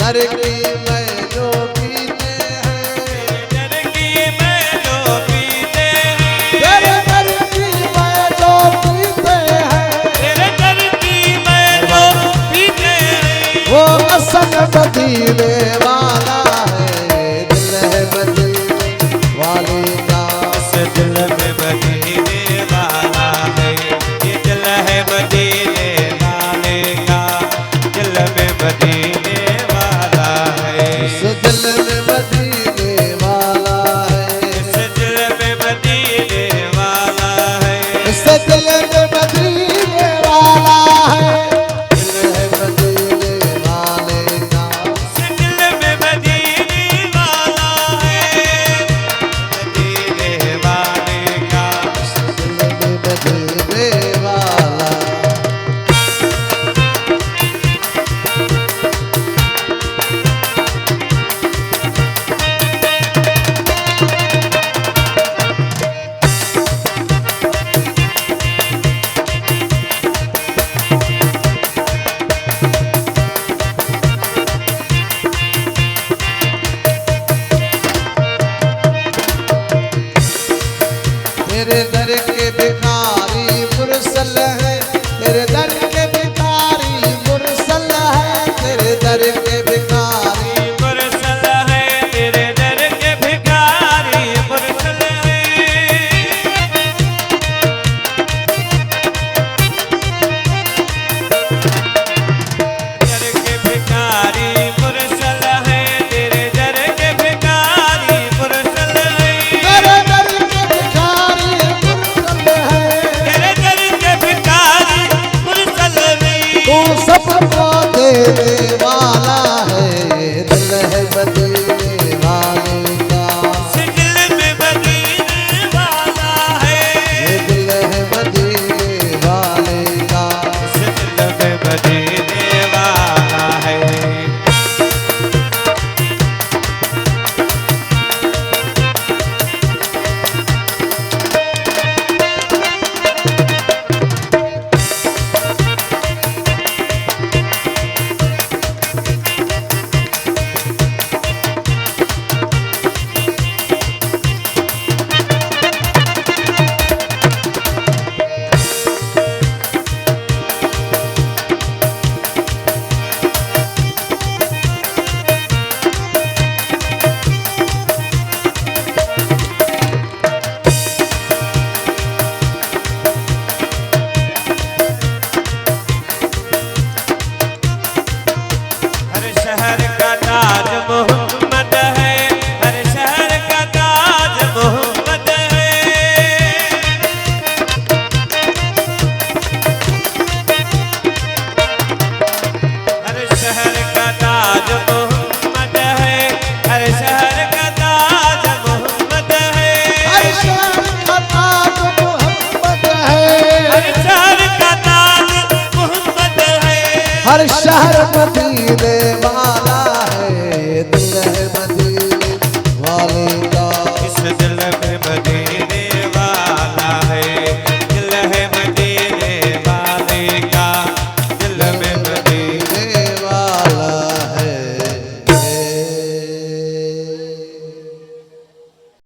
दर की मैं जो पीते हैं, तेरे दर की मैं जो पीते हैं, तेरे दर की मैं जो पीते हैं, तेरे दर की मैं जो पीते हैं, वो असल मदीने वाला है, दिल है मदीने वाले का। इस दिल में मदीने वाला है, ये दिल है मदीने वाले का, दिल में मदीने वाला है, इस दिल में मदीने वाला है, इस दिल में मदीने वाला है, इस दिल में मदीने वाला है, दिल है मदीने वाले का। इस दिल में मदीने वाला है, मदीने वाले का। दिल में मदीने वाला। तेरे दर के भिखारी मुरसल है, तेरे दर के भिखारी मुरसल है, तेरे दर के भिखारी मुरसल है, तेरे दर के भिखारी मुरसल है, दर के भिखारी मुरसल है, तेरे दर के भिखारी मुरसल है, तेरे दर के भिखारी मुरसल है, तेरे दर के भिखारी मुरसल है, तू सबको देने वाला है, दिल है मदीने वाले का। इस दिल में मदीने वाला है, ये दिल है मदीने वाले का। इस दिल में मदीने वाला है। हर शहर का ताज मोहम्मद है, हर शहर का ताज मोहम्मद है, हर शहर का ताज मोहम्मद है, हर शहर का ताज मोहम्मद है, हर शहर का ताज मोहम्मद है, हर शहर का ताज मोहम्मद है, हर शहर मदीने